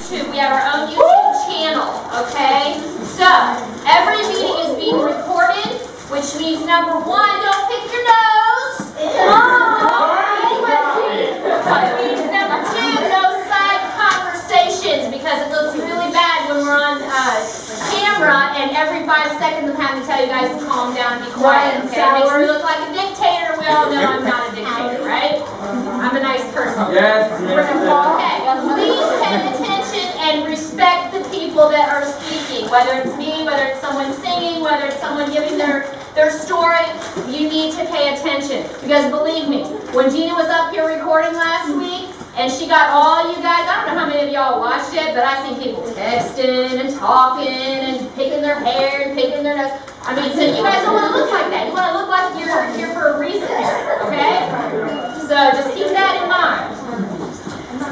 YouTube. We have our own YouTube channel, okay? So, every meeting is being recorded, which means number one, don't pick your nose. Which means number two, no side conversations, because it looks really bad when we're on camera and every 5 seconds I'm having to tell you guys to calm down and be quiet, okay? It makes me look like a dictator. We all know I'm not a dictator, right? I'm a nice person. Yes. Okay, please pay attention and respect the people that are speaking. Whether it's me, whether it's someone singing, whether it's someone giving their story, you need to pay attention. Because believe me, when Gina was up here recording last week, and she got all you guys, I don't know how many of y'all watched it, but I've seen people texting and talking and picking their hair and picking their nose. I mean, so you guys don't want to look like that. You want to look like you're here for a reason, okay? So just keep that in mind.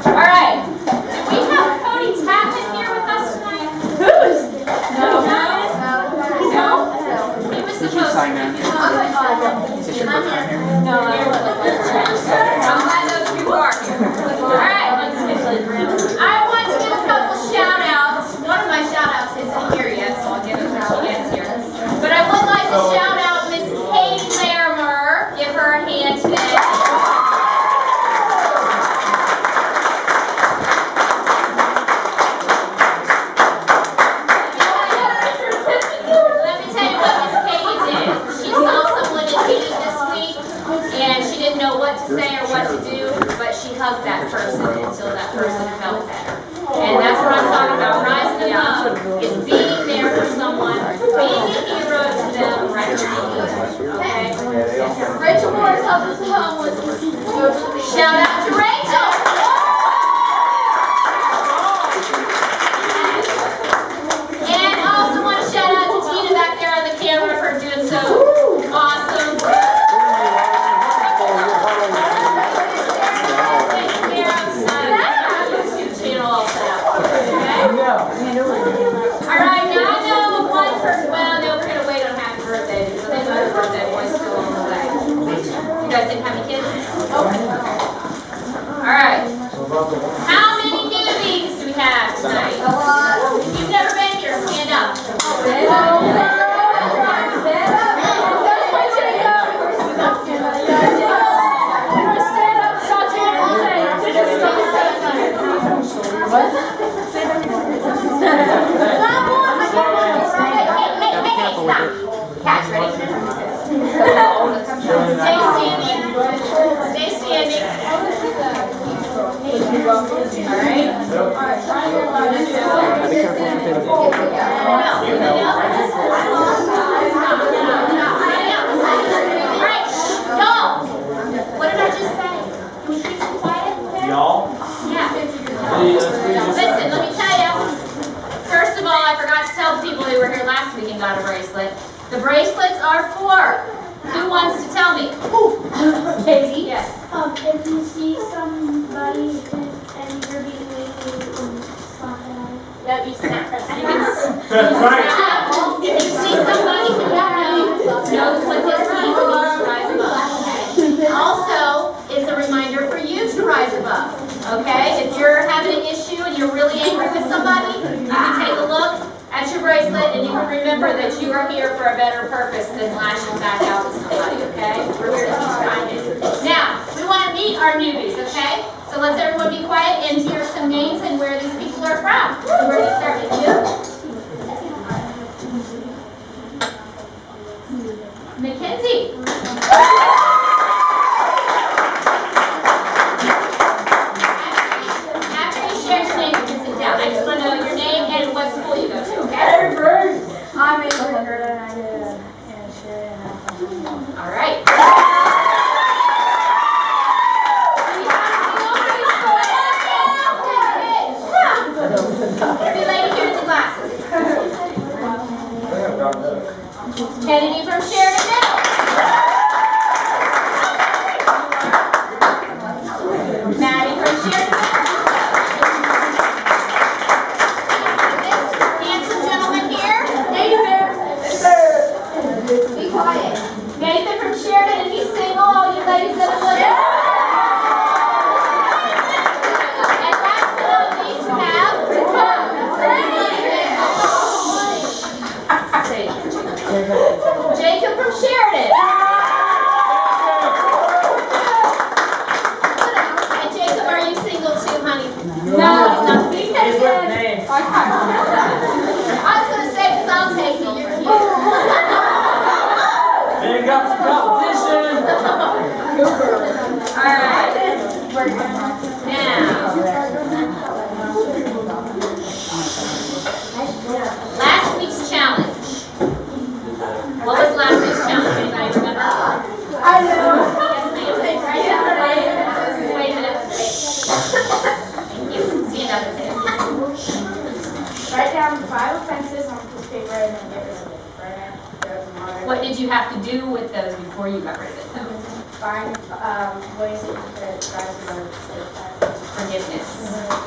All right. Do we have Cody Tapman here with us tonight? No. He was supposed to be. Is this your first time here? No, I'm glad those people are here. All right. I want to give a couple shout-outs. One of my shout-outs isn't here yet, so I'll give it when she gets here. But I would like to shout out Miss Katie Larimer. Give her a hand today. Let me tell you what Miss Katie did. She saw someone in need this week, and she didn't know what to say or what to do, but she hugged that person until that person felt better. And that's what I'm talking about. Rising above is being there for someone, being a hero to them right now. Okay? Rachel Moore's helped us home with shout out to Rachel! And I also want to shout out to Tina back there on the camera for doing so awesome. Alright, now I know of one person. Well, no, we're going to wait on happy birthday because I think my birthday boy's still on the way. You guys didn't have any kids? Okay. Alright. How many newbies do we have tonight? If you've never been here, stand up. Catch, ready? Stay standing. Stay standing. Alright. Alright, y'all. What did I just say? Can we keep it quiet? Y'all? Yeah. Listen, let me tell you. First of all, I forgot to tell the people who were here last week and got a bracelet. The bracelets are for. Who wants to tell me? Katie? Yes. If you see somebody and you're being waited, stop it. Yep, you snap. That's right. If you see somebody who knows what this means, rise above. Okay. Also, it's a reminder for you to rise above. Okay? If you're having an issue and you're really angry with somebody, you can take a look at your bracelet and you can remember that you are here for a better purpose than lashing back out at somebody, okay? We're here to teach kindness. Now, we want to meet our newbies, okay? So let's everyone be quiet and hear some names and where these people are from. We're going to start with you. Mackenzie. After you share your name, you can sit down. I just want to know your name and what school you go to, okay? I'm in Winter and I did a share. All right. The lady here with the glasses. Kennedy from Sheridan Middle. Maddie from Sheridan Middle. This handsome gentleman here. Be quiet. Nathan from Sheridan, and he's single. All you ladies that are looking. And last but not least, we have Jacob from Sheridan. And Jacob, are you single too, honey? No, he's not. He's with me. I was going to say, because I'll take you. You're cute. Here comes the competition. All right. Now, last week's challenge. What was last week's challenge? Anybody remember? I know. Yes, ma'am. Wait a minute. Thank you. Stand up and say it. Write down 5 offenses on a piece of paper and then get rid of it. What did you have to do with those before you got rid of it, though? Find ways that you could try to Forgiveness.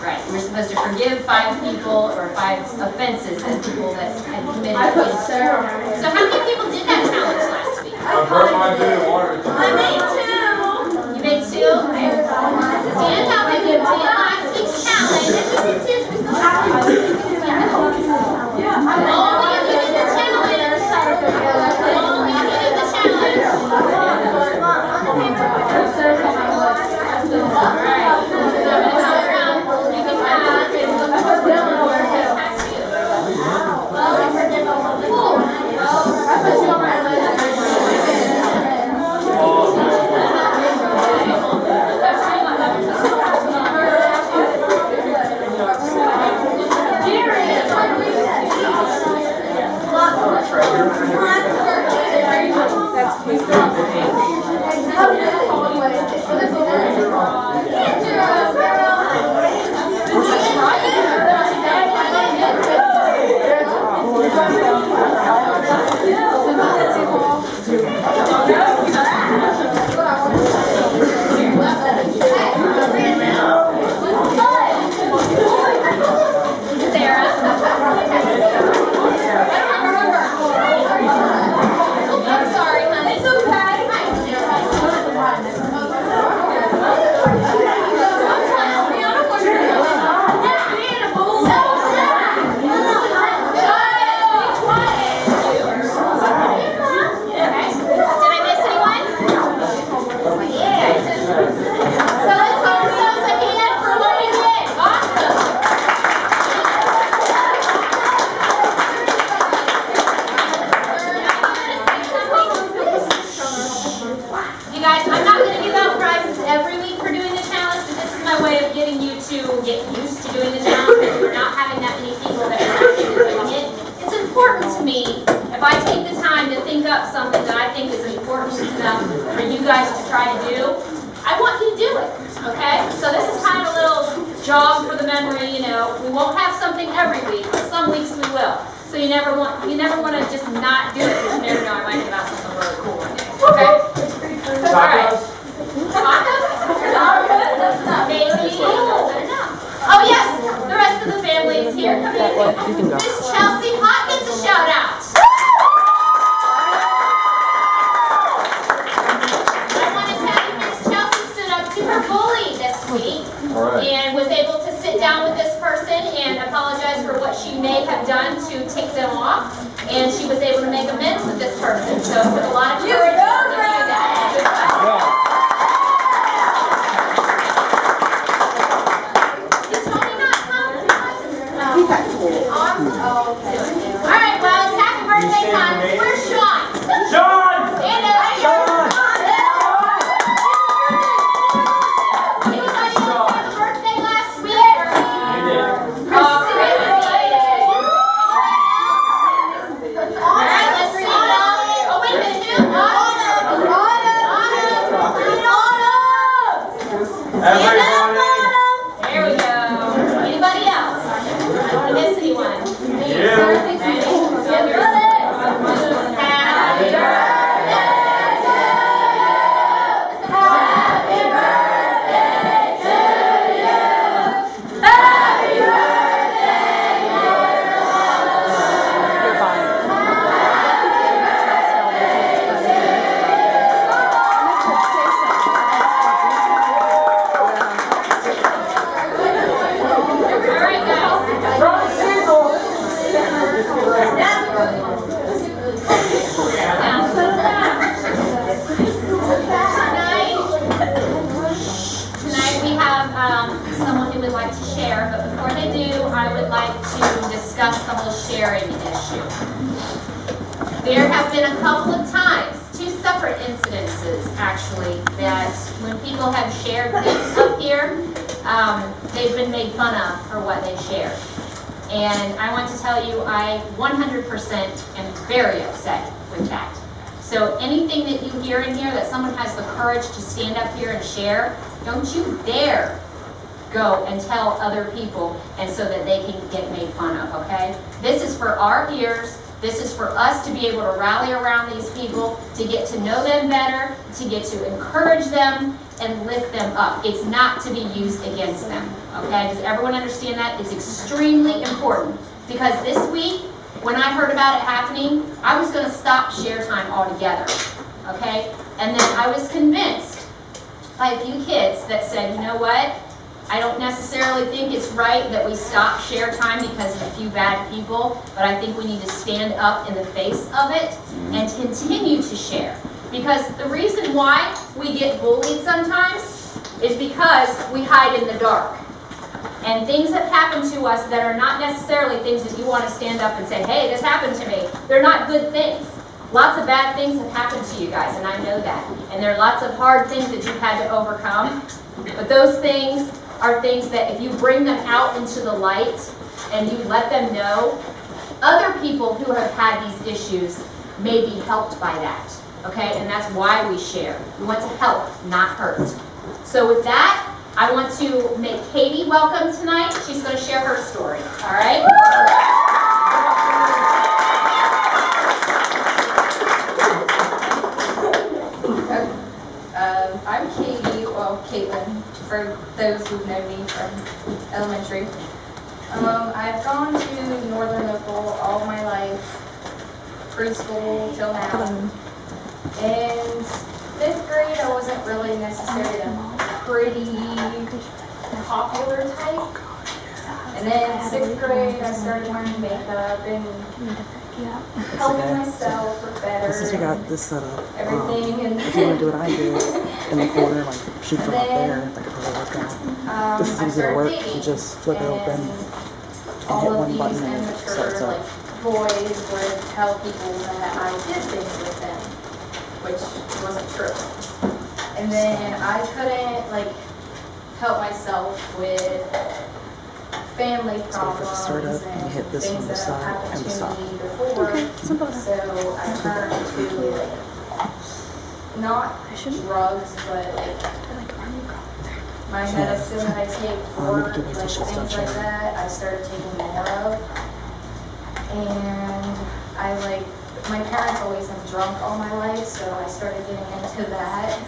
Right. We're supposed to forgive 5 people or 5 offenses as people that had committed offenses. So how many people did that challenge last week? I burned my dude water. I made 2. You made 2? Stand up if you did last week's challenge. Only if you did the challenge. Only if you did the challenge. would like to discuss the whole sharing issue. There have been a couple of times, 2 separate incidences actually, that when people have shared things up here, they've been made fun of for what they shared. And I want to tell you, I 100% am very upset with that. So anything that you hear in here that someone has the courage to stand up here and share, don't you dare go and tell other people and so that they can get made fun of, okay? This is for our ears. This is for us to be able to rally around these people, to get to know them better, to get to encourage them and lift them up. It's not to be used against them, okay? Does everyone understand that? It's extremely important because this week, when I heard about it happening, I was going to stop share time altogether, okay? And then I was convinced by a few kids that said, you know what? I don't necessarily think it's right that we stop share time because of a few bad people, but I think we need to stand up in the face of it and continue to share. Because the reason why we get bullied sometimes is because we hide in the dark. And things have happened to us that are not necessarily things that you want to stand up and say, hey, this happened to me. They're not good things. Lots of bad things have happened to you guys, and I know that. And there are lots of hard things that you've had to overcome. But those things are things that if you bring them out into the light and you let them know, other people who have had these issues may be helped by that, okay? And that's why we share. We want to help, not hurt. So with that, I want to make Katie welcome tonight. She's going to share her story, all right? I'm Katie, well, Caitlin, for those who've known me from elementary. I've gone to Northern Local all my life, preschool till now. In 5th grade, I wasn't really necessarily a pretty popular type. And then 6th grade, I started wearing makeup and helping myself look better. Since we got this set up, everything. And if you want to do what I did in the corner, like shoot from up there, that could probably work out. This is easy to work. You just flip it open and hit one button and it starts up. Boys would tell people that I did things with them, which wasn't true. And then I couldn't help myself with family problems Start up and you hit this things on the that side happened and the to stop. me before. So I turned to not drugs, but my medicine that I take for things like that. I started taking more of, and my parents always have drunk all my life, so I started getting into that.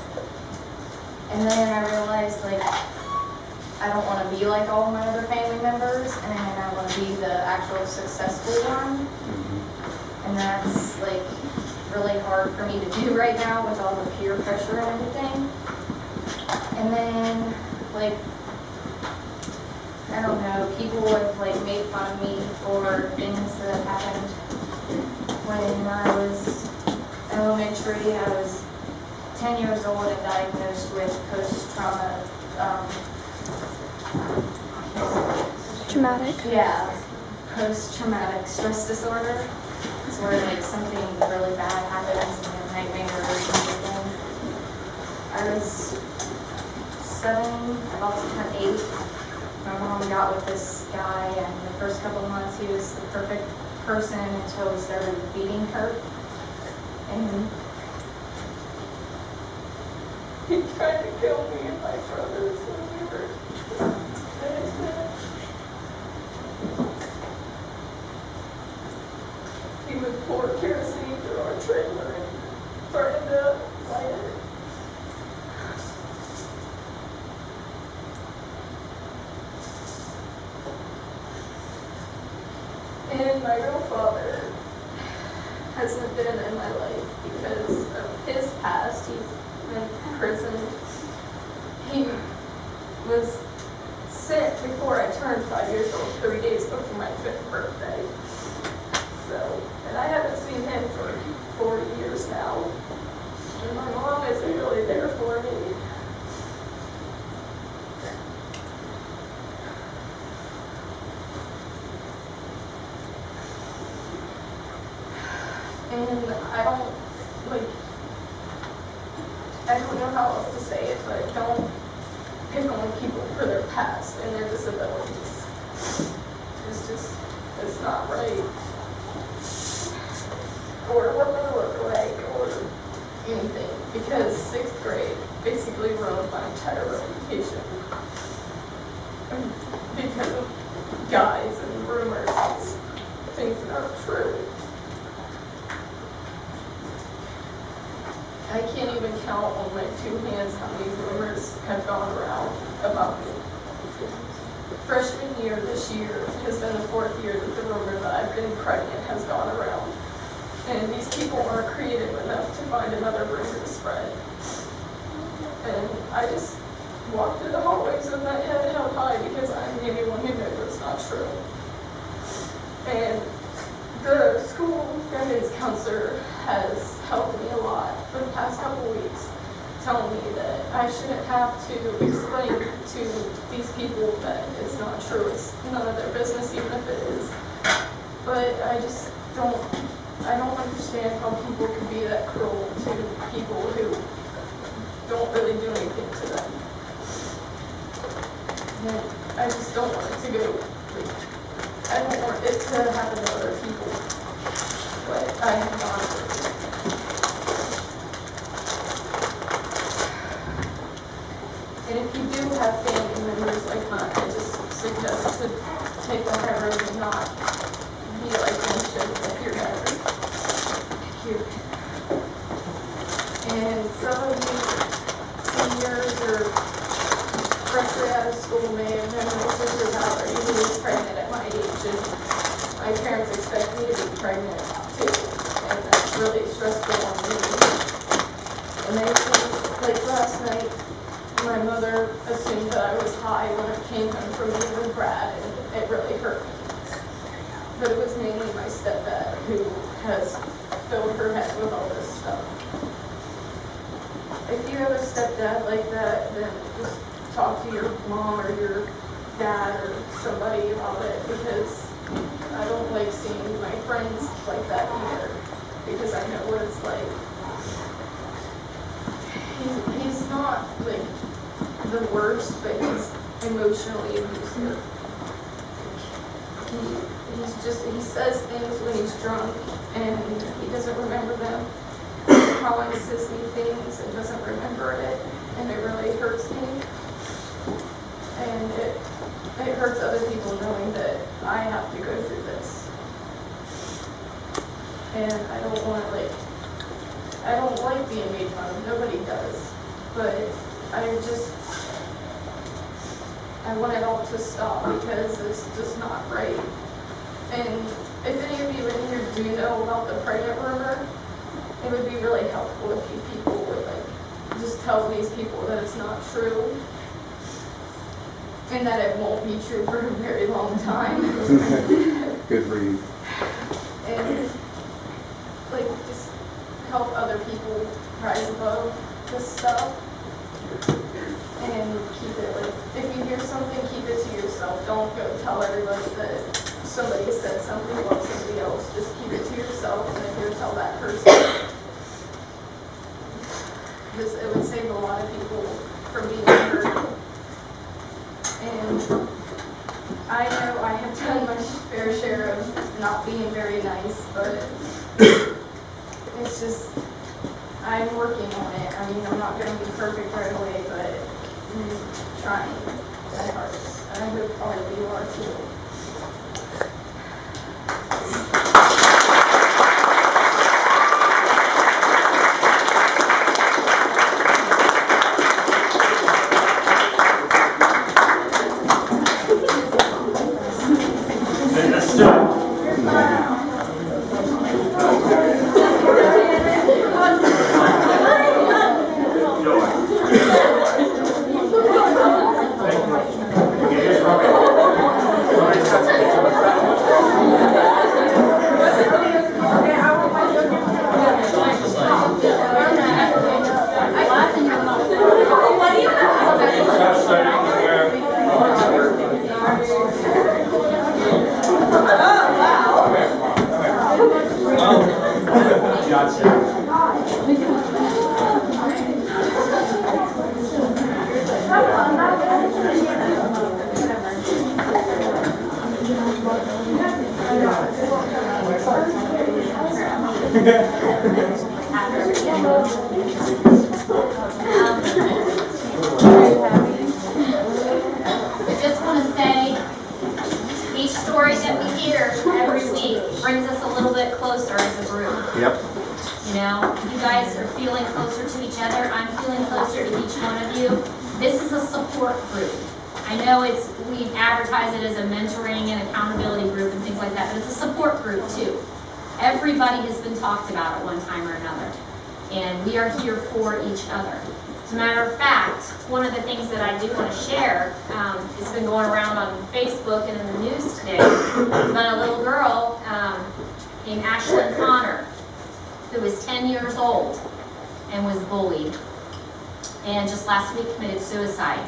And then I realized I don't want to be like all my other family members, and I want to be the actual successful one. And that's really hard for me to do right now with all the peer pressure and everything. And then I don't know, people have made fun of me for things that happened when I was elementary. I was 10 years old and diagnosed with post-trauma. Traumatic? Yeah, post-traumatic stress disorder. It's where something really bad happens and you have nightmares and everything. I was 7, about to turn 8. My mom got with this guy, and the first couple of months he was the perfect person until he started beating her. And he tried to kill me and my brothers when we were he would pour kerosene through our trailer and threatened to light it. And my real father hasn't been in my life because of his past. He's in prison. He was sent before I turned 5 years old, 3 days before my 5th birthday. So, and I haven't seen him for 40 years now. And my mom isn't really there for me. And I don't know how else to say it, but don't pick on people for their past and their disabilities. It's not right. Or what they look like, or anything. Because 6th grade basically ruined my entire reputation. Because of guys and rumors and things that aren't true. I can't even count on my 2 hands how many rumors have gone around about me. Freshman year this year has been the 4th year that the rumor that I've been pregnant has gone around. And these people aren't creative enough to find another rumor to spread. And I just walk through the hallways with my head held high because I'm the only one who knows it's not true. And the school guidance counselor has helped me a lot for the past couple weeks, telling me that I shouldn't have to explain to these people that it's not true. It's none of their business, even if it is. But I don't understand how people could be that cruel to people who don't really do anything to them. And I just don't want it to go. I don't want it to happen to other people. But I have gone through. And if you do have family members like mine, I just suggest to take the high road and not be like them if you're married. Thank you. And some of you seniors or freshly out of school may have known my sister Valerie, who was pregnant at my age, and my parents expect me to be pregnant too, and that's really stressful on me. And they think, like last night, my mother assumed that I was high when I came home from being with Brad, and it really hurt me. But it was mainly my stepdad who has filled her head with all this stuff. If you have a stepdad like that, then just talk to your mom or your dad or somebody about it, because I don't like seeing my friends like that either, because I know what it's like. He's not like the worst, but he's emotionally abusive. He says things when he's drunk and he doesn't remember them. He promises me things and doesn't remember it, and it really hurts me. And it hurts other people knowing that I have to go through this. And I don't like being made fun of. Nobody does. But I want it all to stop because it's just not right. And if any of you in here do know about the pregnant rumor, it would be really helpful if you people would just tell these people that it's not true. And that it won't be true for a very long time. Good for you. And just help other people rise above this stuff. And keep it if you hear something, keep it to yourself. Don't go tell everybody that somebody said something about somebody else. Just keep it to yourself, and then go tell that person. It would save a lot of people from being hurt. And I know I have done my fair share of not being very nice, but it's just, I'm working on it. I mean, I'm not going to be perfect right away, but I'm trying my hardest. And I hope all of you are too. I just want to say, each story that we hear every week brings us a little bit closer as a group. Yep. You know, you guys are feeling closer to each other. I'm feeling closer to each one of you. This is a support group. I know we advertise it as a mentoring and accountability group and things like that, but it's a support group too. Everybody has been talked about at one time or another, and we are here for each other. As a matter of fact, one of the things that I do want to share, it's been going around on Facebook and in the news today, about a little girl named Ashlyn Connor, who was 10 years old and was bullied, and just last week committed suicide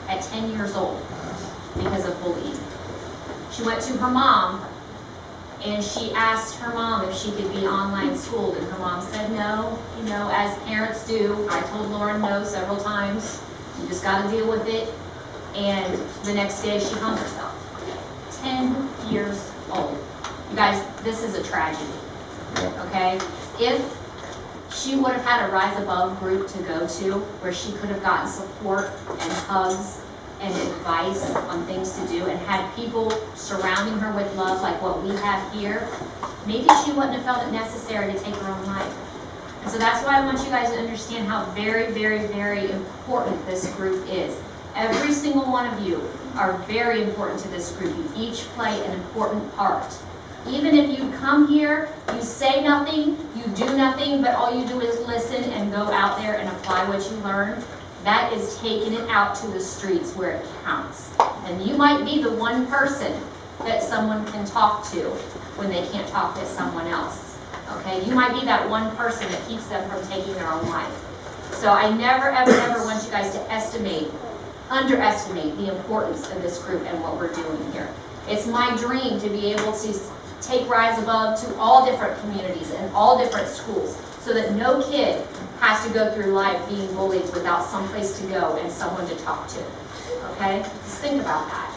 at 10 years old because of bullying. She went to her mom and she asked her mom if she could be online schooled, and her mom said no. You know, as parents do. I told Lauren no several times. You just got to deal with it. And the next day she hung herself. 10 years old. You guys, this is a tragedy. Okay? If she would have had a Rise Above group to go to where she could have gotten support and hugs and advice on things to do and had people surrounding her with love like what we have here, maybe she wouldn't have felt it necessary to take her own life. And so that's why I want you guys to understand how very, very, very important this group is. Every single one of you are very important to this group. You each play an important part. Even if you come here, you say nothing, you do nothing, but all you do is listen and go out there and apply what you learn, that is taking it out to the streets where it counts. And you might be the one person that someone can talk to when they can't talk to someone else. Okay? You might be that one person that keeps them from taking their own life. So I never, ever, ever want you guys to underestimate the importance of this group and what we're doing here. It's my dream to be able to take Rise Above to all different communities and all different schools so that no kid has to go through life being bullied without some place to go and someone to talk to. Okay? Just think about that.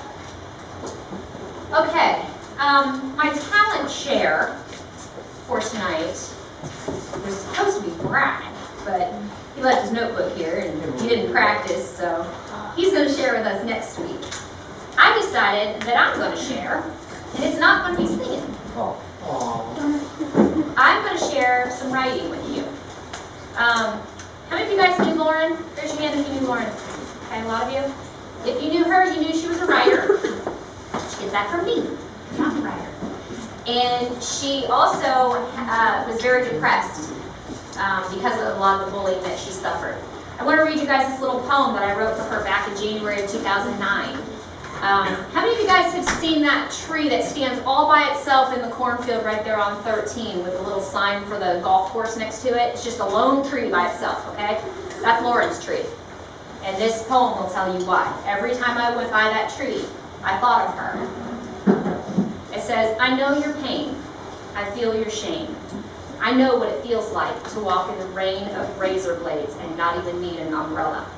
Okay. My talent share for tonight was supposed to be Brad, but he left his notebook here and he didn't practice, so he's going to share with us next week. I decided that I'm going to share, and it's not going to be singing. I'm going to share some writing with you. How many of you guys knew Lauren? Raise your hand if you knew Lauren. Okay, a lot of you. If you knew her, you knew she was a writer. She gets that from me. I'm not a writer. And she also was very depressed because of a lot of the bullying that she suffered. I want to read you guys this little poem that I wrote for her back in January of 2009. How many of you guys have seen that tree that stands all by itself in the cornfield right there on 13 with a little sign for the golf course next to it? It's just a lone tree by itself, okay? That's Lauren's tree. And this poem will tell you why. Every time I went by that tree, I thought of her. It says, I know your pain. I feel your shame. I know what it feels like to walk in the rain of razor blades and not even need an umbrella.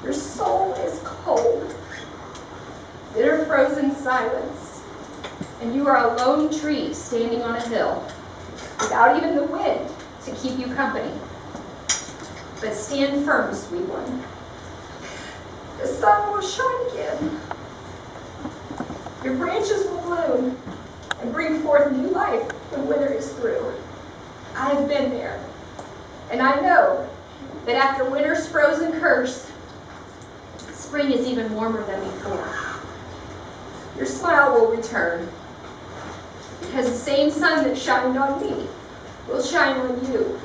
Your soul is cold. Bitter frozen silence, and you are a lone tree standing on a hill, without even the wind to keep you company. But stand firm, sweet one. The sun will shine again. Your branches will bloom and bring forth new life when winter is through. I have been there, and I know that after winter's frozen curse, spring is even warmer than before. Your smile will return, because the same sun that shined on me will shine on you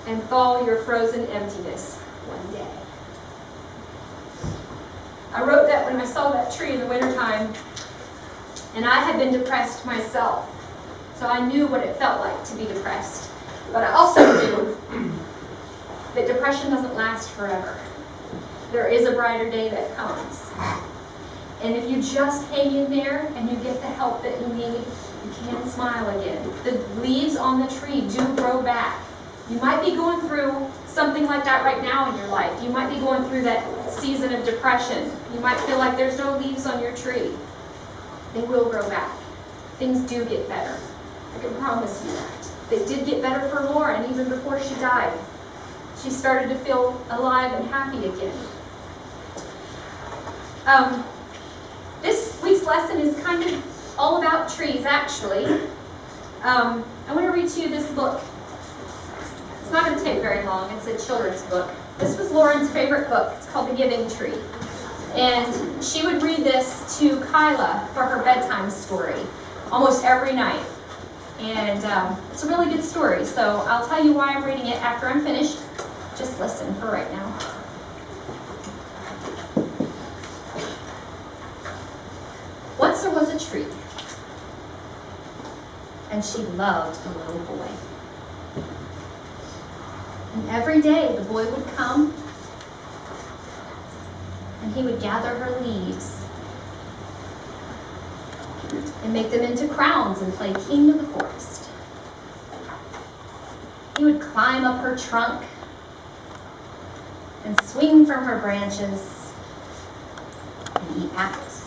and thaw your frozen emptiness one day. I wrote that when I saw that tree in the wintertime, and I had been depressed myself, so I knew what it felt like to be depressed. But I also knew that depression doesn't last forever. There is a brighter day that comes. And if you just hang in there and you get the help that you need, you can smile again. The leaves on the tree do grow back. You might be going through something like that right now in your life. You might be going through that season of depression. You might feel like there's no leaves on your tree. They will grow back. Things do get better. I can promise you that. They did get better for Lauren even before she died. She started to feel alive and happy again. This week's lesson is kind of all about trees, actually. I want to read to you this book. It's not going to take very long. It's a children's book. This was Lauren's favorite book. It's called The Giving Tree. And she would read this to Kyla for her bedtime story almost every night. And it's a really good story. So I'll tell you why I'm reading it after I'm finished. Just listen for right now. Once there was a tree, and she loved a little boy. And every day the boy would come, and he would gather her leaves and make them into crowns and play king of the forest. He would climb up her trunk and swing from her branches and eat apples.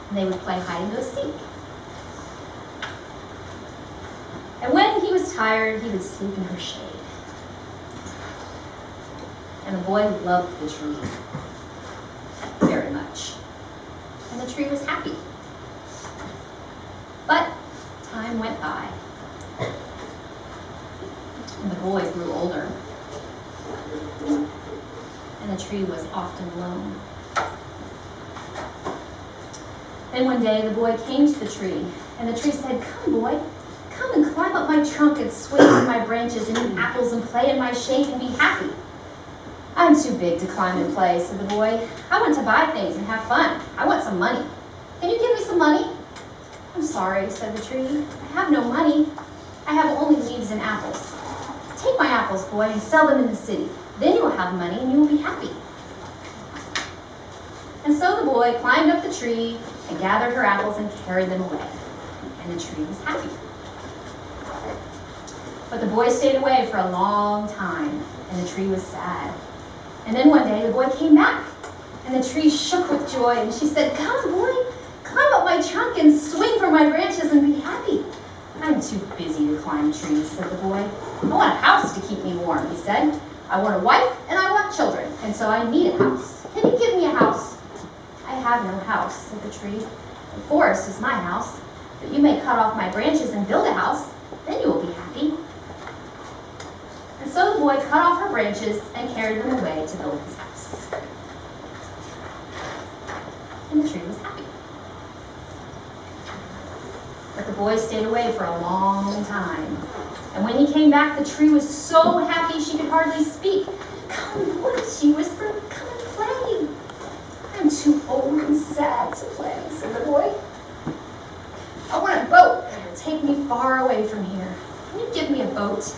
And they would play hide and go seek. And when he was tired, he would sleep in her shade. And the boy loved the tree very much. And the tree was happy. But time went by. And the boy grew older. And the tree was often alone. Then one day the boy came to the tree, and the tree said, "Come, boy, come and climb up my trunk and swing on my branches and eat apples and play in my shade and be happy." "I'm too big to climb and play," said the boy. "I want to buy things and have fun. I want some money. Can you give me some money?" "I'm sorry," said the tree. "I have no money. I have only leaves and apples. Take my apples, boy, and sell them in the city. Then you will have money and you will be happy." And so the boy climbed up the tree and gathered her apples and carried them away. And the tree was happy. But the boy stayed away for a long time, and the tree was sad. And then one day the boy came back, and the tree shook with joy, and she said, "Come, boy, climb up my trunk and swing from my branches and be happy." "I'm too busy to climb trees," said the boy. "I want a house to keep me warm," he said. "I want a wife and I want children, and so I need a house. Can you give me a house?" "I have no house," said the tree. "The forest is my house, but you may cut off my branches and build a house. Then you will be happy." And so the boy cut off her branches and carried them away to build his house. And the tree was happy. But the boy stayed away for a long time. And when he came back, the tree was so happy she could hardly speak. "Come, boy," she whispered, "come and play." "I'm too old and sad to play," said the boy. "I want a boat that will take me far away from here. Can you give me a boat?"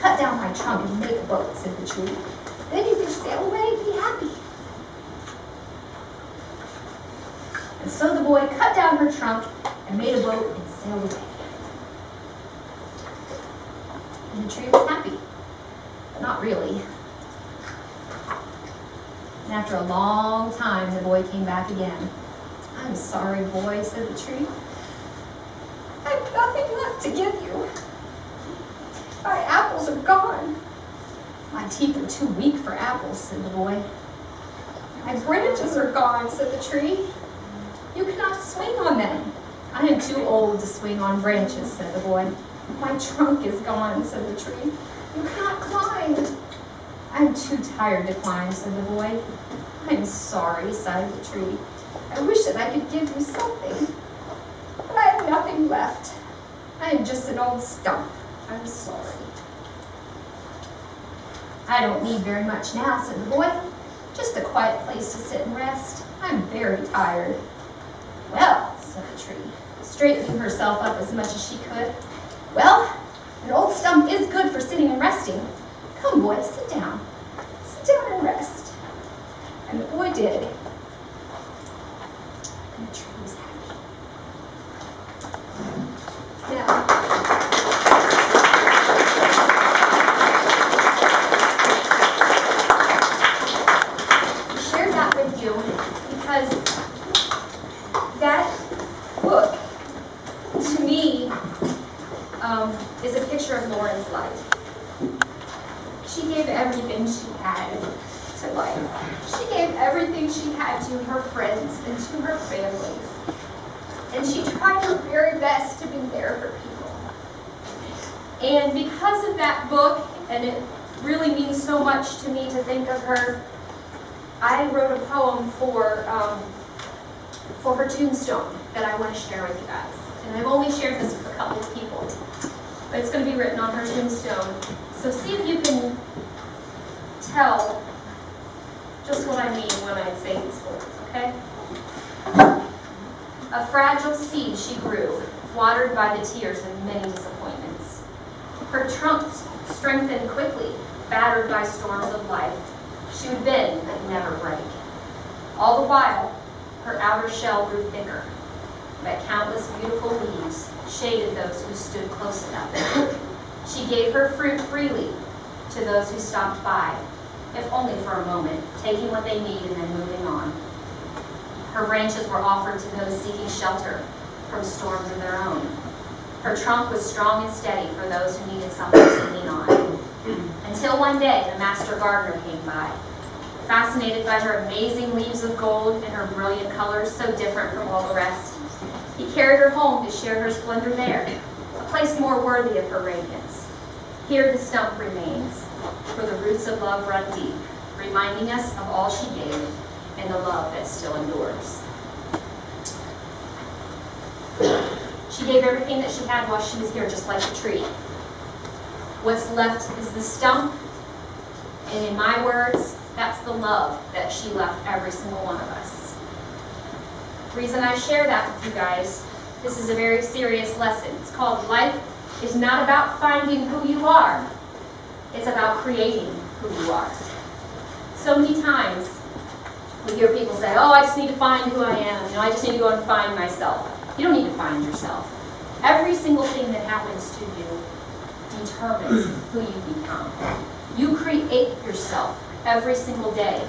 "Cut down my trunk and make a boat," said the tree. "Then you can sail away and be happy." And so the boy cut down her trunk and made a boat and sailed away. And the tree was happy, but not really. And after a long time, the boy came back again. "I'm sorry, boy," said the tree. "I've nothing left to give you. My apples are gone." "My teeth are too weak for apples," said the boy. "My branches are gone," said the tree. "You cannot swing on them." "I am too old to swing on branches," said the boy. "My trunk is gone," said the tree. "You cannot climb." "I'm too tired to climb," said the boy. "I'm sorry," sighed the tree. "I wish that I could give you something, but I have nothing left. I am just an old stump. I'm sorry." "I don't need very much now," said the boy. "Just a quiet place to sit and rest. I'm very tired." "Well," said the tree, straightening herself up as much as she could. "Well, an old stump is good for sitting and resting. Come, boy, sit down. Sit down and rest." And the boy did. And the tree was happy. Now, I shared that with you because that book, to me, is a picture of Lauren's life. She gave everything she had to life. She gave everything she had to her friends and to her family. And she tried her very best to be there for people. And because of that book, and it really means so much to me to think of her, I wrote a poem for her tombstone that I want to share with you guys. And I've only shared this with a couple of people, but it's going to be written on her tombstone. So see if you can tell just what I mean when I say these words, okay? A fragile seed she grew, watered by the tears of many disappointments. Her trunk strengthened quickly, battered by storms of life. She would bend but never break. All the while, her outer shell grew thicker, but countless beautiful leaves shaded those who stood close enough. She gave her fruit freely to those who stopped by, if only for a moment, taking what they need and then moving on. Her branches were offered to those seeking shelter from storms of their own. Her trunk was strong and steady for those who needed something to lean on. Until one day, the master gardener came by. Fascinated by her amazing leaves of gold and her brilliant colors, so different from all the rest, he carried her home to share her splendor there, a place more worthy of her radiance. Here the stump remains, for the roots of love run deep, reminding us of all she gave and the love that still endures. She gave everything that she had while she was here, just like the tree. What's left is the stump, and in my words, that's the love that she left every single one of us. The reason I share that with you guys, this is a very serious lesson. It's called Life is not about finding who you are. It's about creating who you are. So many times we hear people say, oh, I just need to find who I am. You know, I just need to go and find myself. You don't need to find yourself. Every single thing that happens to you determines who you become. You create yourself every single day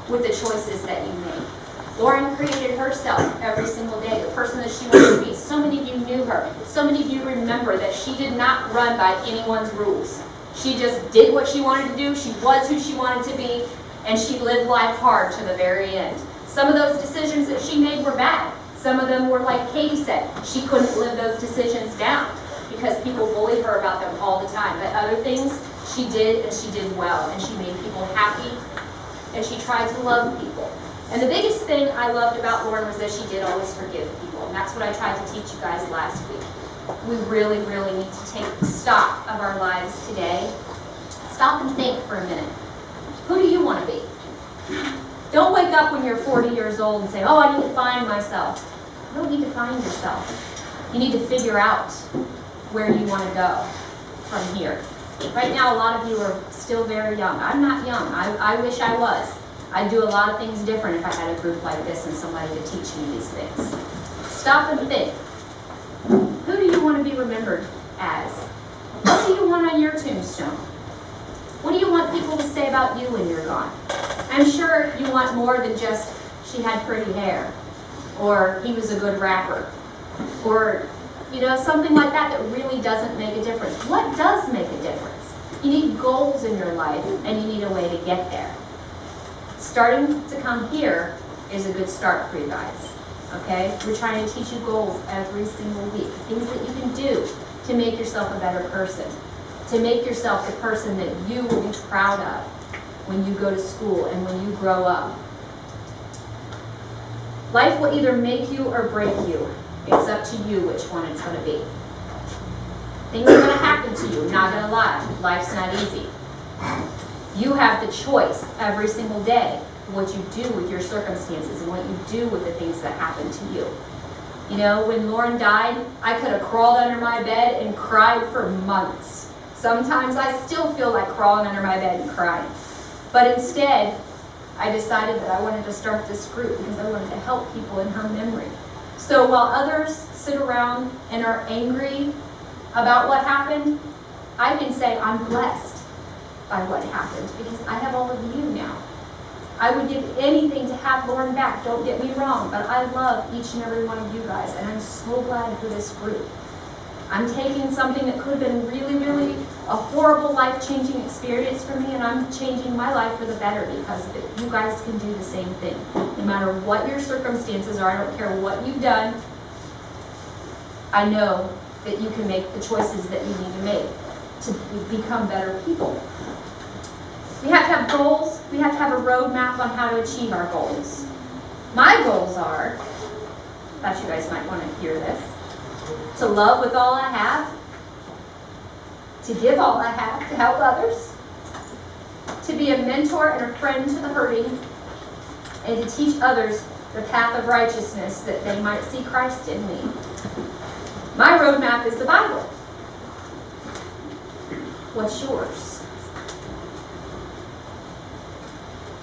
with the choices that you make. Lauren created herself every single day, the person that she wanted to be. So many of you knew her. So many of you remember that she did not run by anyone's rules. She just did what she wanted to do. She was who she wanted to be, and she lived life hard to the very end. Some of those decisions that she made were bad. Some of them were, like Katie said, she couldn't live those decisions down because people bullied her about them all the time. But other things she did, and she did well, and she made people happy, and she tried to love people. And the biggest thing I loved about Lauren was that she did always forgive people, and that's what I tried to teach you guys last week. We really, really need to take stock of our lives today. Stop and think for a minute. Who do you want to be? Don't wake up when you're 40 years old and say, oh, I need to find myself. You don't need to find yourself. You need to figure out where you want to go from here. Right now, a lot of you are still very young. I'm not young. I wish I was. I'd do a lot of things different if I had a group like this and somebody to teach me these things. Stop and think. Who do you want to be remembered as? What do you want on your tombstone? What do you want people to say about you when you're gone? I'm sure you want more than just, she had pretty hair, or he was a good rapper, or something like that that really doesn't make a difference. What does make a difference? You need goals in your life, and you need a way to get there. Starting to come here is a good start for you guys, okay? We're trying to teach you goals every single week, things that you can do to make yourself a better person, to make yourself the person that you will be proud of when you go to school and when you grow up. Life will either make you or break you. It's up to you which one it's going to be. Things are going to happen to you, not going to lie. Life's not easy. You have the choice every single day what you do with your circumstances and what you do with the things that happen to you. You know, when Lauren died, I could have crawled under my bed and cried for months. Sometimes I still feel like crawling under my bed and crying. But instead, I decided that I wanted to start this group because I wanted to help people in her memory. So while others sit around and are angry about what happened, I can say I'm blessed by what happened because I have all of you now. I would give anything to have Lauren back, don't get me wrong, but I love each and every one of you guys, and I'm so glad for this group. I'm taking something that could have been really, really a horrible life-changing experience for me, and I'm changing my life for the better because you guys can do the same thing. No matter what your circumstances are, I don't care what you've done, I know that you can make the choices that you need to make to become better people. We have to have goals. We have to have a roadmap on how to achieve our goals. My goals are, I thought you guys might want to hear this, to love with all I have, to give all I have to help others, to be a mentor and a friend to the hurting, and to teach others the path of righteousness that they might see Christ in me. My roadmap is the Bible. What's yours?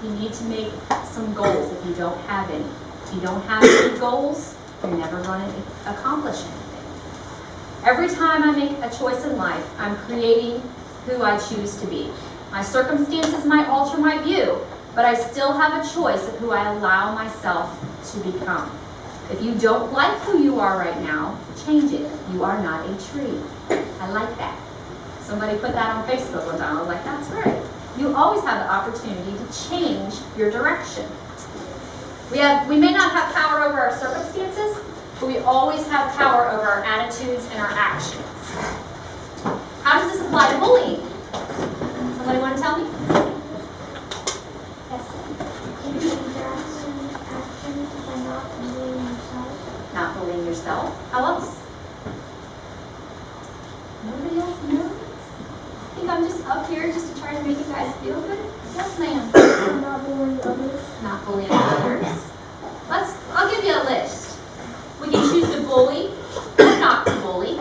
You need to make some goals if you don't have any. If you don't have any goals, you're never going to accomplish anything. Every time I make a choice in life, I'm creating who I choose to be. My circumstances might alter my view, but I still have a choice of who I allow myself to become. If you don't like who you are right now, change it. You are not a tree. I like that. Somebody put that on Facebook one time. I was like, that's great. You always have the opportunity to change your direction. We may not have power over our circumstances, but we always have power over our attitudes and our actions. How does this apply to bullying? Somebody want to tell me? Not bullying yourself. How else? Nobody else knows? I think I'm just up here just to try to make you guys feel good. Yes, ma'am. Not bullying others. Not bullying others. I'll give you a list. We can choose to bully or not to bully.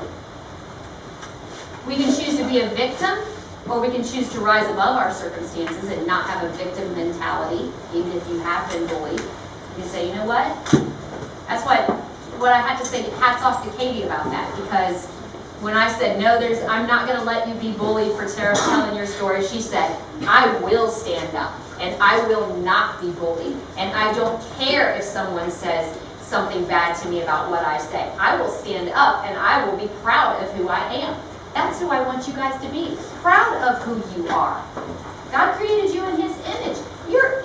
We can choose to be a victim, or we can choose to rise above our circumstances and not have a victim mentality, even if you have been bullied. You can say, you know what? That's what I had to say, hats off to Katie about that, because when I said, no, I'm not going to let you be bullied for telling your story, she said, I will stand up, and I will not be bullied, and I don't care if someone says something bad to me about what I say. I will stand up, and I will be proud of who I am. That's who I want you guys to be, proud of who you are. God created you in His image.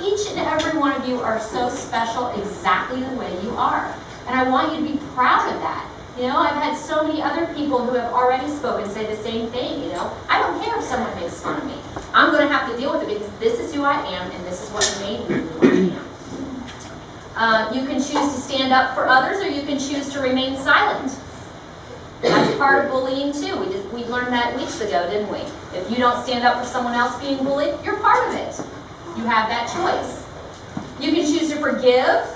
Each and every one of you are so special exactly the way you are, and I want you to be proud of that. You know, I've had so many other people who have already spoken say the same thing, you know. I don't care if someone makes fun of me. I'm going to have to deal with it because this is who I am and this is what made me who I am. You can choose to stand up for others or you can choose to remain silent. That's part of bullying too. We learned that weeks ago, didn't we? If you don't stand up for someone else being bullied, you're part of it. You have that choice. You can choose to forgive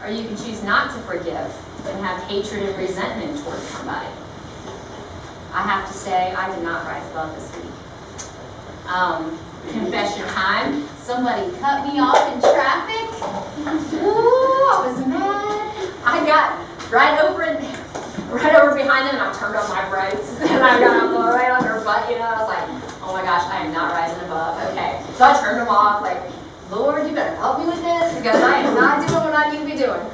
or you can choose not to forgive and have hatred and resentment towards somebody. I have to say, I did not rise above this week. Confession time. Somebody cut me off in traffic. Ooh, I was mad. I got right over behind them and I turned on my brakes. And I got right on her butt, you know. I was like, oh my gosh, I am not rising above. Okay. So I turned them off like, Lord, you better help me with this because I am not doing what I need to be doing.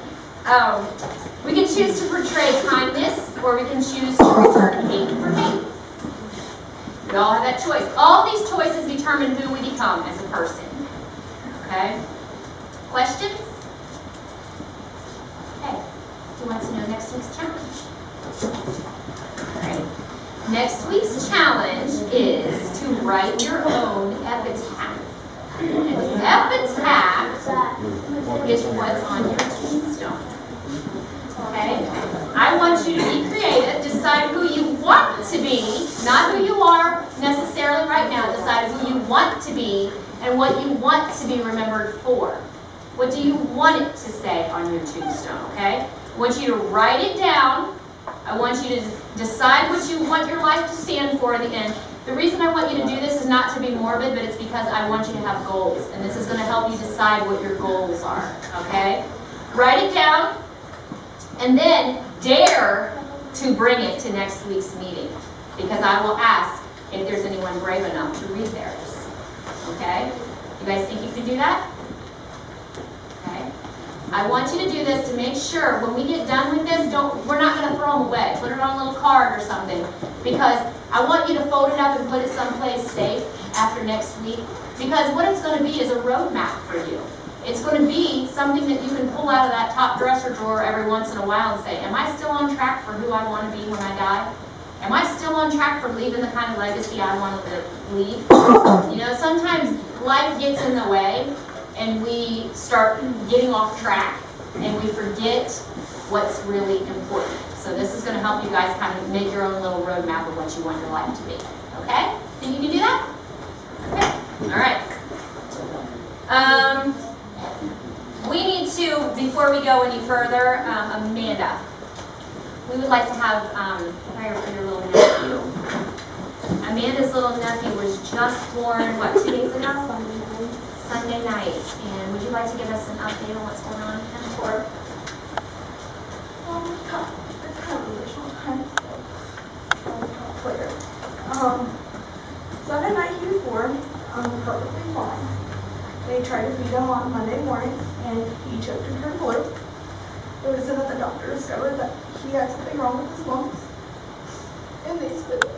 We can choose to portray kindness, or we can choose to return hate for hate. We all have that choice. All these choices determine who we become as a person. Okay? Questions? Okay. Who wants to know next week's challenge? All right. Next week's challenge is to write your own epitaph. An epitaph is what's on your tombstone. Okay? I want you to be creative. Decide who you want to be, not who you are necessarily right now. Decide who you want to be and what you want to be remembered for. What do you want it to say on your tombstone, okay? I want you to write it down I want you to decide what you want your life to stand for at the end. The reason I want you to do this is not to be morbid, but it's because I want you to have goals. And this is going to help you decide what your goals are, okay? Write it down, and then dare to bring it to next week's meeting. Because I will ask if there's anyone brave enough to read theirs, okay? You guys think you can do that? Okay. I want you to do this to make sure when we get done with this, we're not going to throw them away. Put it on a little card or something. Because I want you to fold it up and put it someplace safe after next week. Because what it's going to be is a roadmap for you. It's going to be something that you can pull out of that top dresser drawer every once in a while and say, am I still on track for who I want to be when I die? Am I still on track for leaving the kind of legacy I want to leave? You know, sometimes life gets in the way and we start getting off track and we forget what's really important. So this is going to help you guys kind of make your own little roadmap of what you want your life to be. Okay? Think you can do that? Okay. All right. We need to, before we go any further, Amanda, we would like to have prayer for your little nephew. Amanda's little nephew was just born, what, 2 days ago? Sunday night. And would you like to give us an update on what's going on with him? Sure. It's kind of emotional time, so I'll talk later. Sunday night he was born, perfectly fine. They tried to feed him on Monday morning, and he choked and turned blue. It was then that the doctor discovered that he had something wrong with his lungs, and they spit it.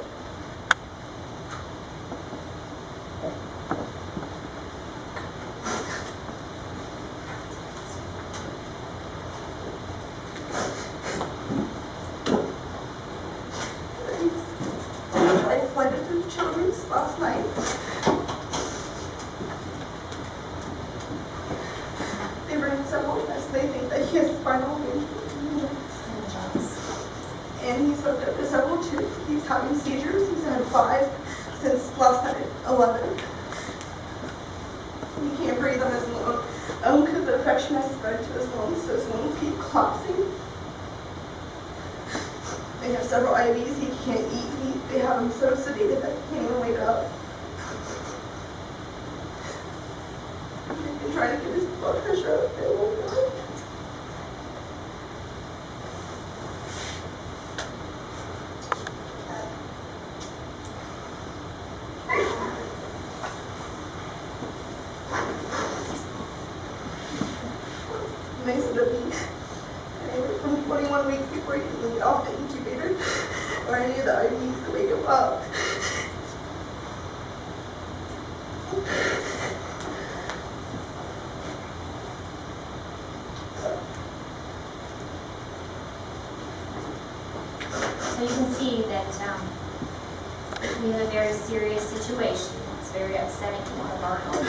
I fled to the children's last night. They ran several tests. They think that he has spinal injury. And he's hooked up to several tubes. He's having seizures. He's had 5 since last night at 11. He can't breathe on his own because the infection has spread to his lungs, so his lungs keep collapsing. They have several IVs. He can't eat. They have him so sedated that he can't even wake up. They've been trying to get his blood pressure up. They won't do it. And they said it'd be anywhere from 21 weeks before he can get off the incubator or any of the IVs to wake him up. So you can see that we have a very serious situation. It's very upsetting to one of our own.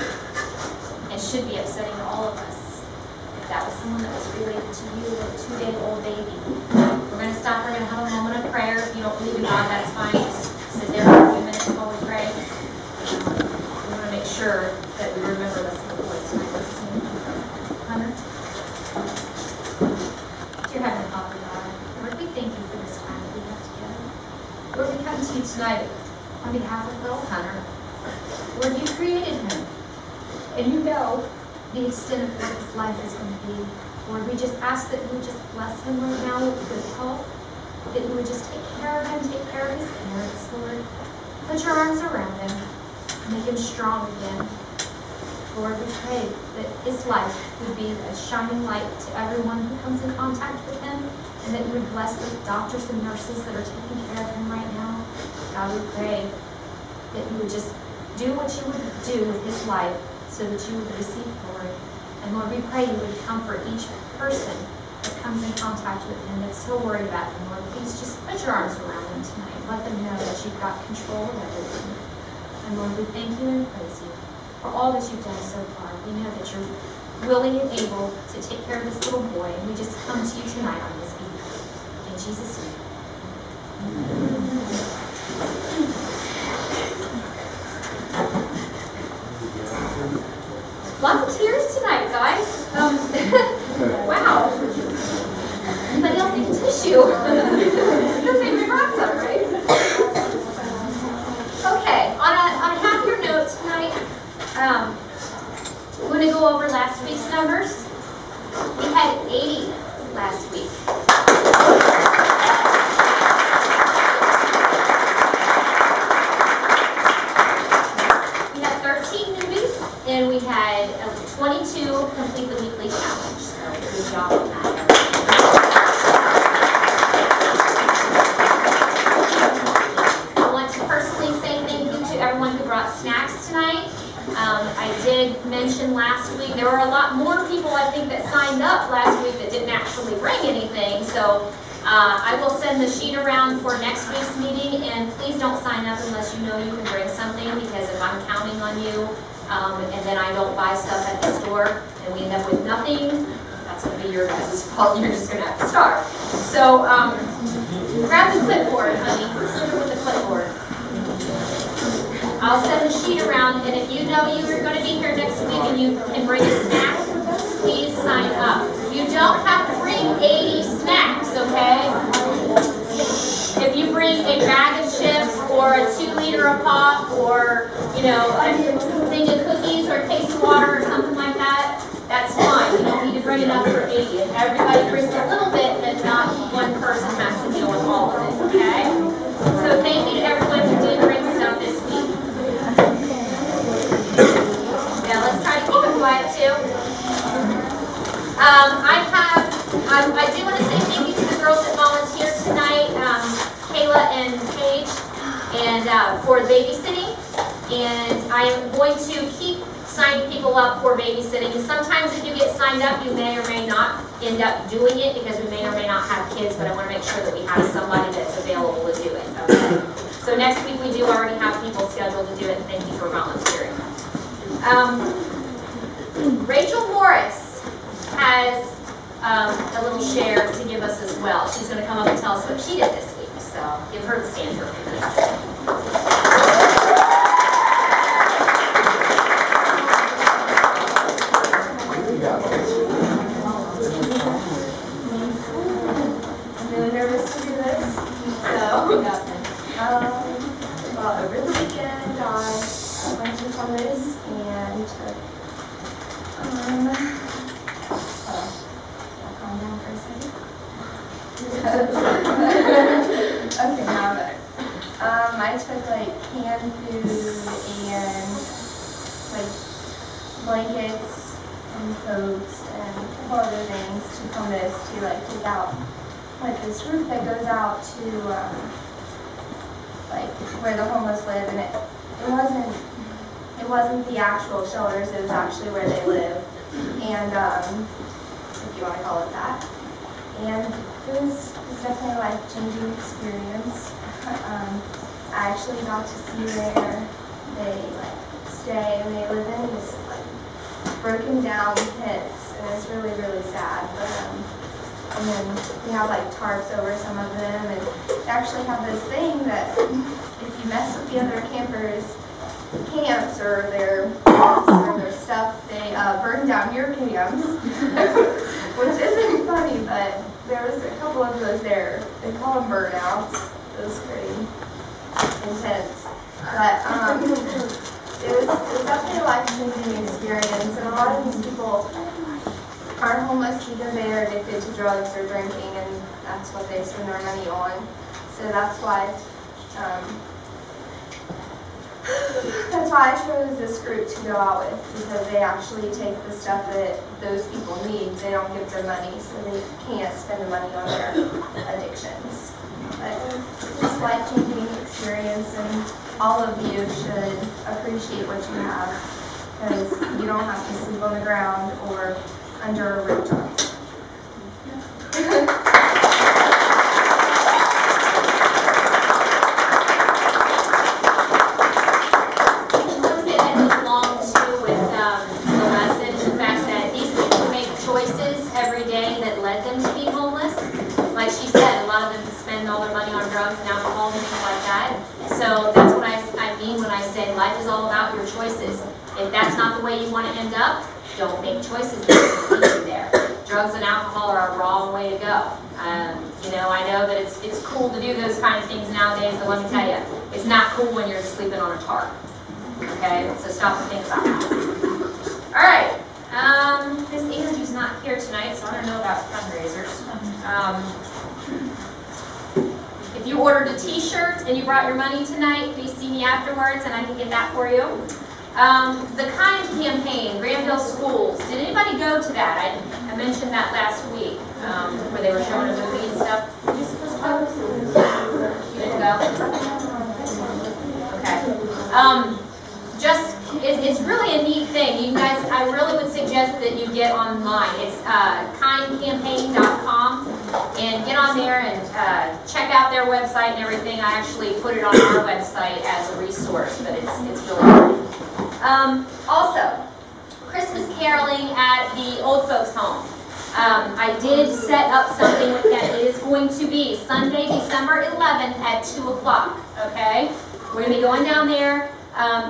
It should be upsetting to all of us. If that was someone that was related to you, a 2-day-old baby. We're going to stop. We're going to have a moment of prayer. If you don't believe in God, that's fine. Just sit there for a few minutes while we pray. We want to make sure that we remember this little boy tonight. Hunter? Dear Heavenly Father God, Lord, we thank you for this time that we have together. Lord, we come to you tonight on behalf of little Hunter. Lord, you created him, and you know the extent of what his life is going to be. Lord, we just ask that you would just bless him right now with good health, that you would just take care of him, take care of his parents, Lord. Put your arms around him, make him strong again. Lord, we pray that his life would be a shining light to everyone who comes in contact with him, and that you would bless the doctors and nurses that are taking care of him right now. God, we pray that you would just do what you would do with his life so that you would receive glory. And Lord, we pray you would comfort each person that comes in contact with him that's so worried about him. Lord, please just put your arms around them tonight. Let them know that you've got control of everything. And Lord, we thank you and praise you for all that you've done so far. We know that you're willing and able to take care of this little boy, and we just come to you tonight on his behalf. In Jesus' name. Lots of tears tonight, guys. Wow. Anybody else need a tissue? too. The favorite rock song, right? Okay, on a happier note tonight, we're going to go over last week's numbers. We had 80 last week. We had 13 newbies, and we had 22 complete the weekly challenge. So good job on that. I want to personally say thank you to everyone who brought snacks tonight. I did mention last week, there were a lot more people I think that signed up last week that didn't actually bring anything, so I will send the sheet around for next week's meeting, and please don't sign up unless you know you can bring something, because if I'm counting on you, and then I don't buy stuff at the store, and we end up with nothing, that's going to be your guys' fault, you're just going to have to starve. So grab the clipboard, honey, sit with the clipboard. I'll send the sheet around, and if you know you're going to be here next week and you can bring a snack, please sign up. You don't have to bring 80 snacks, okay? If you bring a bag of chips or a 2-liter of pop or, you know, a thing of cookies or a case of water or something like that, that's fine. You don't need to bring enough for 80. If everybody brings a little bit, then not one person has to deal with all of it, okay? So thank you to everyone who did bring stuff this week. Now let's try to keep it quiet too. I do want to say thank you to the girls that volunteered tonight, Kayla and Paige, and for babysitting. And I am going to keep signing people up for babysitting. Sometimes if you get signed up, you may or may not end up doing it because we may or may not have kids, but I want to make sure that we have somebody that's available to do it. Okay? So next week we do already have people scheduled to do it, and thank you for volunteering. Rachel Morris has a little share to give us as well. She's going to come up and tell us what she did this week. So give her the stand for a few minutes. I'm really nervous to do this. So, well, over the weekend I went to Columbus and took calm down for a second. Okay, now I'm better. I took like canned food and like blankets and coats and a couple other things to Columbus to like take out like this roof that goes out to like where the homeless live, and it wasn't the actual shelters, it was actually where they live, and if you want to call it that. And it was definitely a life-changing experience. I actually got to see where they stay, and they live in these broken down pits, and it's really, really sad. But and then we have tarps over some of them, and they actually have this thing that if you mess with the other campers' camps or their stuff, they burn down your camps, which isn't funny, but there was a couple of those there. They call them burnouts. It was pretty intense, but it was definitely a life-changing experience, and a lot of these people aren't homeless because they are addicted to drugs or drinking, and that's what they spend their money on. So that's why I chose this group to go out with, because they actually take the stuff that those people need. They don't give their money, so they can't spend the money on their addictions. But it's a life-changing experience, and all of you should appreciate what you have, because you don't have to sleep on the ground or under a rooftop. Drugs and alcohol and things like that. So that's what I mean when I say life is all about your choices. If that's not the way you want to end up, don't make choices that will lead you there. Drugs and alcohol are a wrong way to go. know, I know that it's cool to do those kind of things nowadays, but let me tell you, it's not cool when you're sleeping on a tarp. Okay, so stop and think about that. All right, Miss Angie's not here tonight, so I don't know about fundraisers. If you ordered a t-shirt and you brought your money tonight, please see me afterwards and I can get that for you. The Kind campaign, Granville Schools. Did anybody go to that? I mentioned that last week, where they were showing a movie and stuff. Did you supposed to go? You didn't go? Okay. It's really a neat thing. You guys, I really would suggest that you get online. It's kindcampaign.com, and get on there and check out their website and everything. I actually put it on our website as a resource, but it's really great. Also, Christmas caroling at the old folks home. I did set up something with that. It is going to be Sunday, December 11th at 2 o'clock, okay? We're going to be going down there.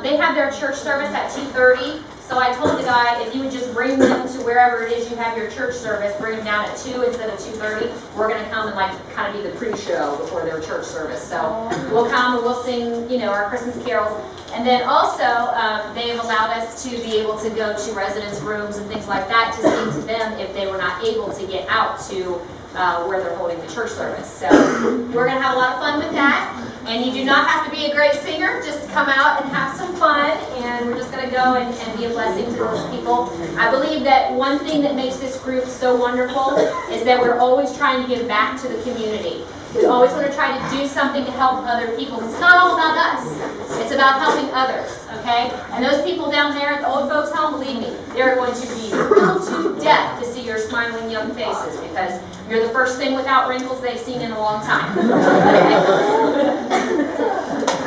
They have their church service at 2:30, so I told the guy if you would just bring them to wherever it is you have your church service, bring them down at 2 instead of 2:30. We're going to come and kind of be the pre-show before their church service. So we'll come and we'll sing, you know, our Christmas carols. And then also, they have allowed us to be able to go to residents' rooms and things like that to sing to them if they were not able to get out to where they're holding the church service. So we're going to have a lot of fun with that. And you do not have to be a great singer, just come out and have some fun, and we're just going to go and be a blessing to those people. I believe that one thing that makes this group so wonderful is that we're always trying to give back to the community. We always want to try to do something to help other people. It's not all about us. It's about helping others, okay? And those people down there at the old folks' home, believe me, they're going to be thrilled to death to see your smiling young faces because you're the first thing without wrinkles they've seen in a long time.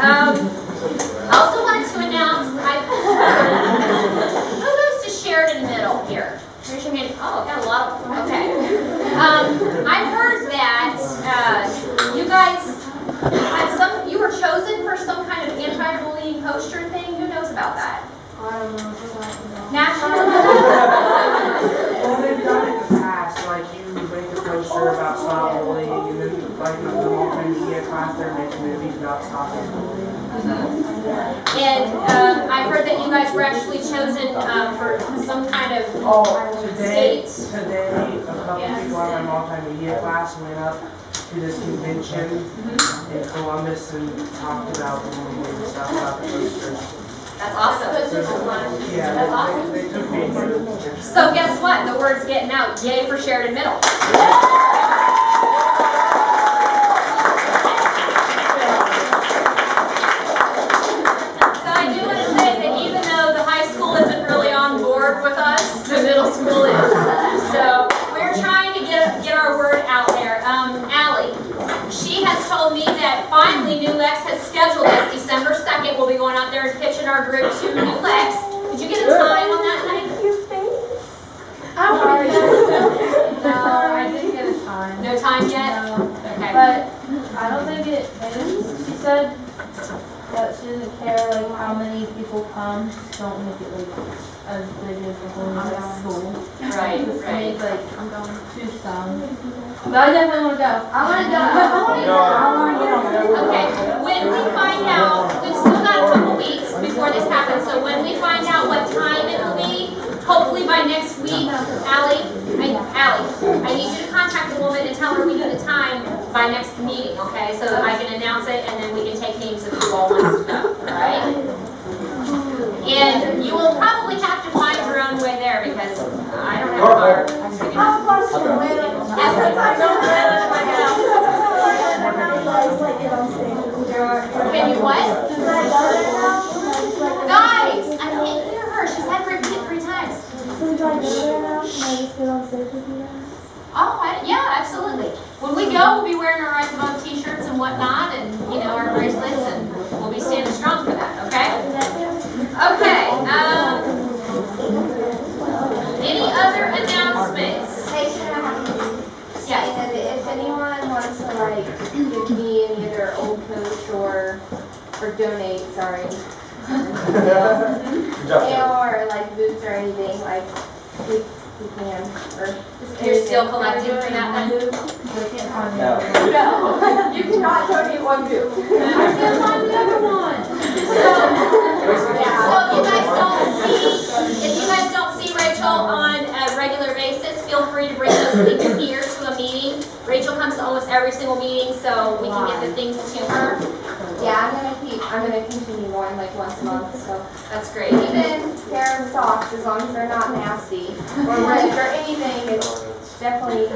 I also wanted to announce, who goes to Sheridan Middle here? Raise your hand. Oh, got a lot of them. Okay. I heard that you guys had you were chosen for some kind of anti-bullying poster thing. Who knows about that? I don't know. National? Well, they've done it in the past, like you make a poster about stop bullying, and then like the multimedia class, they're making movies about stopping bullying. And I heard that you guys were actually chosen for some kind of Today, state. a couple people on my multimedia class went up to this convention in Columbus and talked about bullying and stuff about the posters. That's awesome. Yeah, That's awesome. they took me into it. So guess what? The word's getting out. Yay for Sheridan Middle. So I do want to say that even though the high school isn't really on board with us, the middle school is. So we're trying to get our word out there. Allie, she has told me that finally New Lex has scheduled us December 2nd. We'll be going out there and pitching our group to New Lex. Did you get a time on that night? No, I didn't get a time. No time yet? No. Okay. But I don't think it matters. She said that she doesn't care like how many people come. Just don't make it like as big as the whole school. Right, Just right. make like I'm going to some. But I definitely want to go. I want to go. Okay, when we find out, we've still got a couple weeks before this happens, so when we find out what time it will be, hopefully by next week, Allie, I need you to contact the woman and tell her we need a time by next meeting, okay? So that I can announce it and then we can take names of who all wants to go, alright? And you will probably have to find your own way there because I don't have a car. Can you what? Guys, I can't hear her. She's had to repeat 3 times. Oh, yeah, absolutely. When we go, we'll be wearing our Rise Above t-shirts and whatnot, and you know our bracelets, and we'll be standing strong for that. Okay? Okay. Any other announcements? Hey, Shannon. Yes. And if anyone wants to like give me any of their old posts or donate, sorry, or like boots or anything, like you can, or just. You're still collecting for that then? No. No, you cannot donate one boob. I can't find the other one. So if you guys don't see Rachel on a regular basis, feel free to bring those things here to a meeting. Rachel comes to almost every single meeting, so we can get the things to her. Yeah, I'm gonna continue going like once a month, so. That's great. Even pair of socks, as long as they're not nasty or ripped or anything, it's definitely,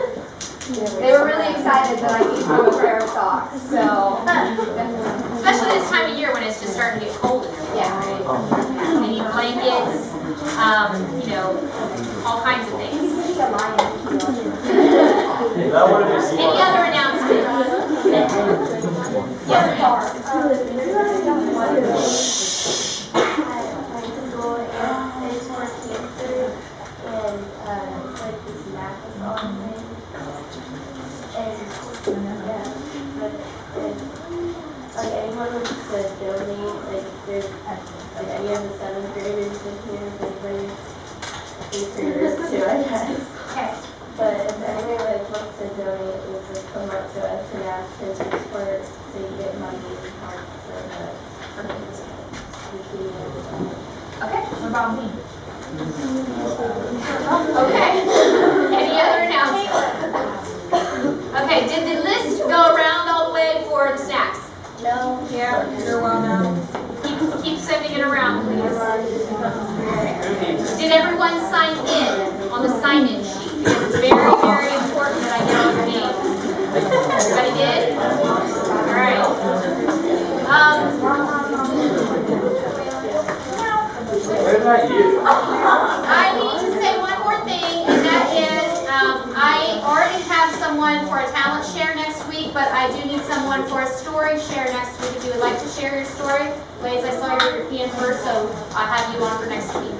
they were really excited that I gave them a pair of socks, so. Especially this time of year when it's just starting to get cold in there. Yeah. They need blankets, you know, all kinds of things. Any other announcements? Yes, like anyone wants to donate, like there's like any of the 7th graders in here, they bring 8th graders too, I guess. Okay. But if anyone like wants to donate, they just come up to us and ask for support so you get money and help for the Okay. What about me? Okay. Any other announcements? Okay, did the list go around all the way for the snacks? No. Yeah, you're well now. Keep sending it around, please. Did everyone sign in on the sign-in sheet? It's very, very important that I get all your names. Everybody did? All right. I need to say one more thing, and that is I already have someone for a talent share next week, but I do need someone for a story share next week. If you would like to share your story, Blaze, I saw your hand first, so I'll have you on for next week.